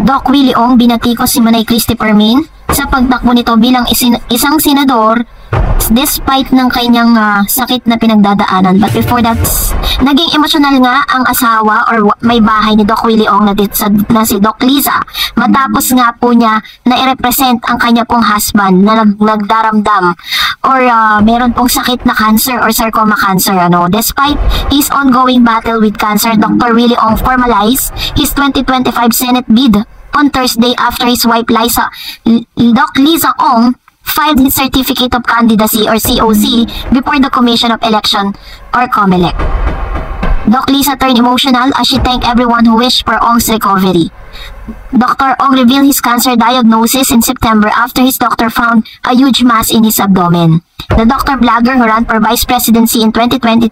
Doc Willie Ong binatikos si Manay Christopher Min sa pagtakbo nito bilang isang senador despite ng kanyang sakit na pinagdadaanan. But before that, naging emosyonal nga ang asawa or may bahay ni Doc Willie Ong na si Doc Liza matapos nga po niya na i-represent ang kanya pong husband na nagdaramdam or meron pong sakit na cancer or sarcoma cancer. Despite his ongoing battle with cancer, Dr. Willie Ong formalized his 2025 Senate bid on Thursday after his wife Doc Liza Ong filed his Certificate of Candidacy or COC before the Commission of Election or COMELEC. Doc Liza turned emotional as she thanked everyone who wished for Ong's recovery. Dr. Ong revealed his cancer diagnosis in September after his doctor found a huge mass in his abdomen. The doctor blogger who ran for vice presidency in 2022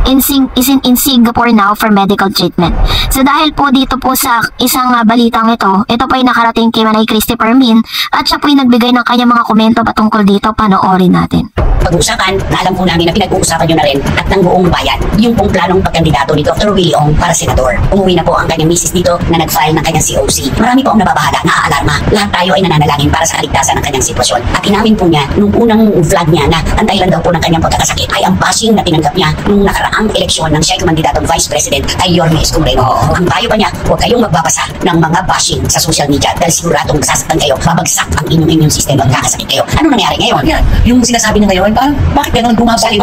is in Singapore now for medical treatment. So dahil po dito po sa isang balitang ito po ay nakarating kay Manay Christopher Min at siya po ay nagbigay ng kanyang mga komento patungkol dito. Panoorin natin. Pag-uusapan na alam po namin na pinag-uusapan nyo na rin at ng buong bayan yung pong planong pagkandidato ni Dr. Willie Ong para senador. Umuwi na po ang kanyang misis dito na nag-file ng kanyang COC. Marami po ang nababahala, naaalarma. Lahat tayo ay nananalangin para sa kaligtasan ng kanyang sitwasyon. At inamin po niya nung unang vlog niya na ang dahilan daw po ng kanyang pagkakasakit ay ang bashing na tinanggap niya nung nakaraang eleksyon ng siya'y kandidatong vice president ay Yorme Isko Moreno. Ang payo pa niya, huwag kayong magbabasa ng mga bashing sa social media dahil siguradong masasaktan kayo, babagsak ang inyong immune system at kakasakit kayo. Ano nangyari ngayon? Yan, yung sinasabi niya ngayon, bakit gano'n bumabalik?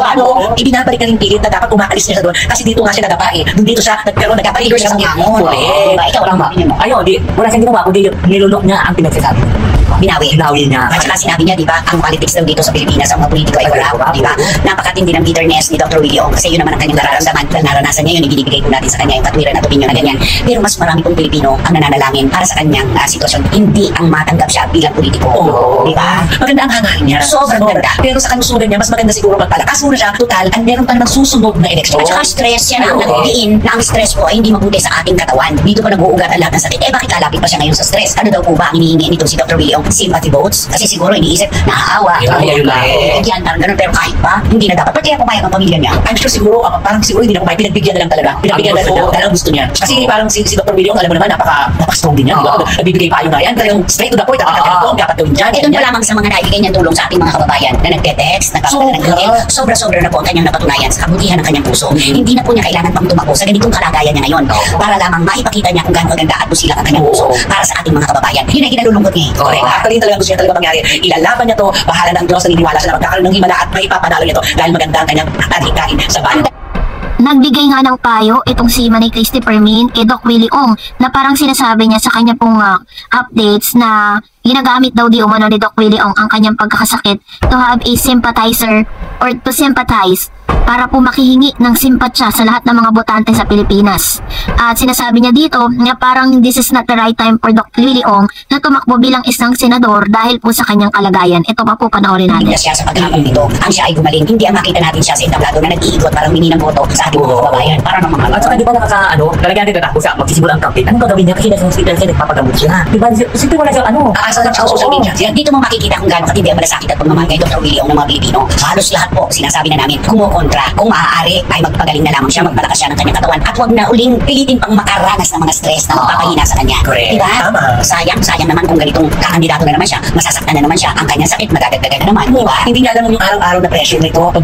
Ibinabalik ka rin pilit na dapat umaalis niya sa doon kasi dito nga siya nadapa Doon dito siya nagkaroon, nagkapaligo siya sa hamon. Ikaw lang ba? Ayun, wala siyang ginawa kundi nilunok niya ang pinagsasabi. Binawi niya. At saka sinabi niya, di ba, ang politics daw dito sa Pilipinas, ang mga politiko ay wala, di ba? Napakatindi ng bitterness ni Dr. Willie Ong kasi yun naman ang kanyang nararamdaman. Naranasan niya yun, ibinibigay po natin sa kanya yung katwiran at opinion na ganyan. Pero mas marami pong Pilipino ang nananalangin para sa kanyang sitwasyon. Hindi ang matanggap siya bilang politiko. Di ba? Maganda ang hangarin niya. Sobrang ganda. Pero sa kalusugan niya, mas maganda siguro magpalakas muna siya. Total, at meron pa namang susunod na eleksyon. At saka stress yan ang nagdiin na ang stress po ay hindi mabuti sa ating katawan. Dito pa nag-uugat ang lahat ng sakit. Bakit lalapit pa siya ngayon sa stress? Ano daw po ba ang hinihingi nito si Dr. Willie Ong? Sympathy votes? Kasi siguro iniisip, naaawa. Yan, parang ganun. Pero kahit pa, hindi na dapat. Ba't kaya pumayag ang pamilya niya? I'm sure siguro, parang siguro hindi na pumayag. Pinagbigyan na lang talaga. Pinagbigyan na lang dahil ang gusto niya. Kasi parang si Dr. Willie Ong, alam mo naman, napaka-strong din yan. Nagbibigay payo na yan. Talagang straight to the point. Dapat gawin dyan. Ito pa lamang sa mga naibigay niyang tulong sa ating mga kababayan na nagte-text, nagpapadala ng email. Sobra-sobra na po ang kanyang napatunayan sa kabutihan ng kanyang puso. Hindi na po niya kailangan pang tumakbo sa ganitong kalagayan niya ngayon para lamang maipakita niya kung gaano kaganda at busilak ang kanyang puso para sa ating mga kababayan. Yun ay kinalulungkot niya. Actually, talagang gusto niya talaga mangyari. Ilalaban niya to, bahala ng Diyos, naniniwala siya na magkakaroon ng himala at maipapanalo niya to dahil maganda ang kanyang adhikain sa bayan. Nagbigay nga ng payo itong si Manay Christopher Min kay Doc Willie Ong na parang sinasabi niya sa kanya pong updates na ginagamit daw di umano ni Doc Willie Ong ang kanyang pagkakasakit to have a sympathizer or to sympathize para po makihingi ng simpatsya sa lahat ng mga botante sa Pilipinas. At sinasabi niya dito na parang this is not the right time for Dr. Willie Ong na tumakbo bilang isang senador dahil po sa kanyang kalagayan. Ito pa po panoorin natin. Hindi siya sa paghamon nito. Ang siya ay gumaling. Hindi ang makita natin siya sa entablado na nag-iikot parang mini ng boto sa ating mga kababayan. Para naman At saka di ba lalagyan dito tapos magsisimula ang campaign. Anong gagawin niya? Kasi nasa hospital siya, nagpapagamot siya. Di ba? Simple wala siya aasa lang siya sa social media. Dito mo makikita kung gaano katindi ang malasakit at pagmamahal kay Dr. Willie Ong ng mga Pilipino. Halos lahat po sinasabi na namin kumukontra. Kung maaari ay magpagaling na lamang siya, magpalakas siya ng kanyang katawan at huwag na uling pilitin pang makaranas ng mga stress na magpapahina sa kanya. Diba? Sayang naman kung ganitong kakandidato na naman siya, masasaktan na naman siya, ang kanyang sakit madadagdagan na naman. Diba? Hindi nga lang yung araw-araw na pressure nito, pag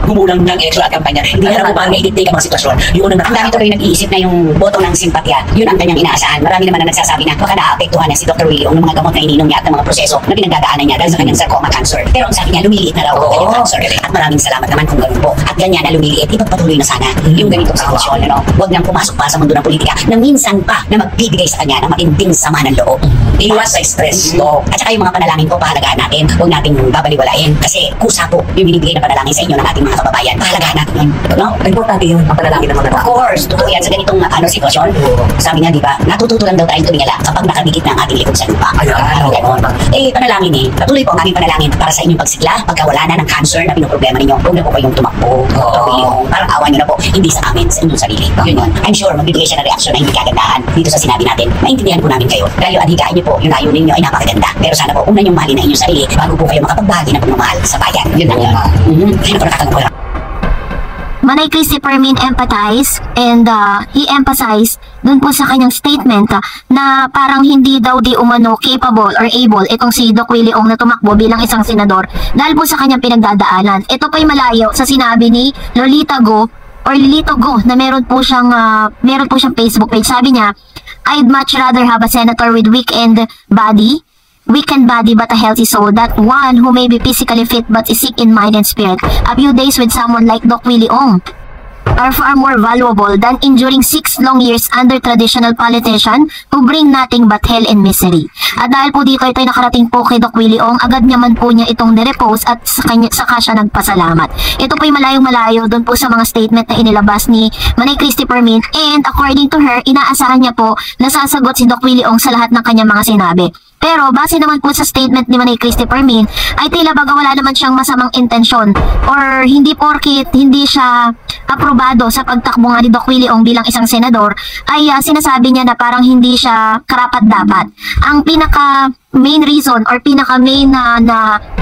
gumulang ng extra kampanya, hindi nga lang paano i-dictate ang mga sitwasyon. Ang dami tuloy nag-iisip na yung boto ng simpatya, yun ang kanyang inaasahan. Marami naman na nagsasabi na baka naapektuhan na si Dr. Willie Ong ng mga gamot na ininom niya at ng mga proseso na pinagdadaanan niya dahil sa kanyang sarcoma cancer. Pero ang sabi niya, lumiliit na raw ang kanyang cancer. At maraming salamat naman kung ganun po. At ganyan na lumiliit, ipagpatuloy na sana yung ganitong sitwasyon. Huwag nang pumasok pa sa mundo ng politika na minsan pa na magbibigay sa kanya ng matinding sama ng loob. Iwas sa stress. At saka yung mga panalangin po, pahalagaan natin. Huwag nating babaliwalain kasi kusa po yung binibigay na panalangin sa inyo ng ating mga kababayan. Pahalagaan natin yun. No? Importante yun, ang panalangin ng mga tao. Of course, totoo yan sa ganitong sitwasyon. Sabi nga, di ba, natututo lang daw tayong tumingala kapag nakadikit na ang ating likod sa lupa. Panalangin patuloy po ang aming panalangin para sa inyong pagsigla, pagkawala na ng cancer na pinoproblema ninyo. Huwag na po kayong tumakbo. Parang awa nyo na po, hindi sa amin, sa inyong sarili. Yun. I'm sure, magbibigay siya ng reaksyon na hindi kagandahan dito sa sinabi natin. Maintindihan po namin kayo. Dahil yung adhikain niyo po, yung layo ninyo ay napakaganda. Pero sana po, una niyong mahalin na inyong sarili bago po kayo makapagbahagi ng pagmamahal sa bayan. Yun lang yun. Kaya na po nakatanong ko lang. Manay Christy Permin empathize and he emphasized dun po sa kanyang statement na parang hindi daw di umano capable or able itong si Doc Willie Ong na tumakbo bilang isang senador dahil po sa kanyang pinagdadaanan. Ito po'y malayo sa sinabi ni Lolita Go or Lilito Go na meron po siyang Facebook page. Sabi niya, I'd much rather have a senator with weekend body but a healthy soul, that one who may be physically fit but is sick in mind and spirit. A few days with someone like Doc Willie Ong are far more valuable than enduring 6 long years under traditional politician who bring nothing but hell and misery. At dahil po dito ito'y nakarating po kay Doc Willie Ong, agad naman po niya itong nirepost at saka siya nagpasalamat. Ito po'y malayong-malayo doon po sa mga statement na inilabas ni Manay Christy Permin, and according to her, inaasahan niya po na sasagot si Doc Willie Ong sa lahat ng kanyang mga sinabi. Pero base naman po sa statement ni Manay Christy Permin ay tila baga wala naman siyang masamang intensyon or hindi porkit hindi siya aprobado sa pagtakbo nga ni Doc Willie Ong bilang isang senador ay sinasabi niya na parang hindi siya karapat-dapat. Ang pinaka main reason or pinaka main na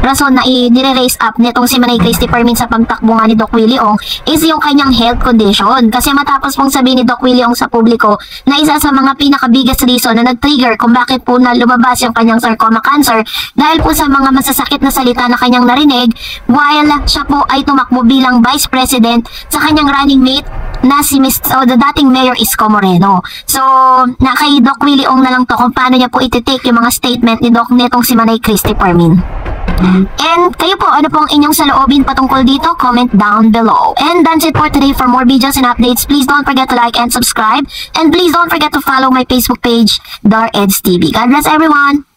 rason na nire-raise up nitong si Manay Christy Permin sa pagtakbo nga ni Doc Willie Ong is yung kanyang health condition. Kasi matapos pong sabihin ni Doc Willie Ong sa publiko na isa sa mga pinaka biggest reason na nag-trigger kung bakit po na lumabas yung kanyang sarcoma cancer dahil po sa mga masasakit na salita na kanyang narinig while siya po ay tumakbo bilang vice president sa kanyang running mate na si the dating mayor Isko Moreno. So, na kay Doc Willie Ong na lang to kung paano niya po iti-take yung mga statement ni Doc netong si Manay Christy Permin. And kayo po, ano pong inyong saloobin patungkol dito? Comment down below. And that's it for today. For more videos and updates, please don't forget to like and subscribe. And please don't forget to follow my Facebook page, Dar Eds TV. God bless everyone!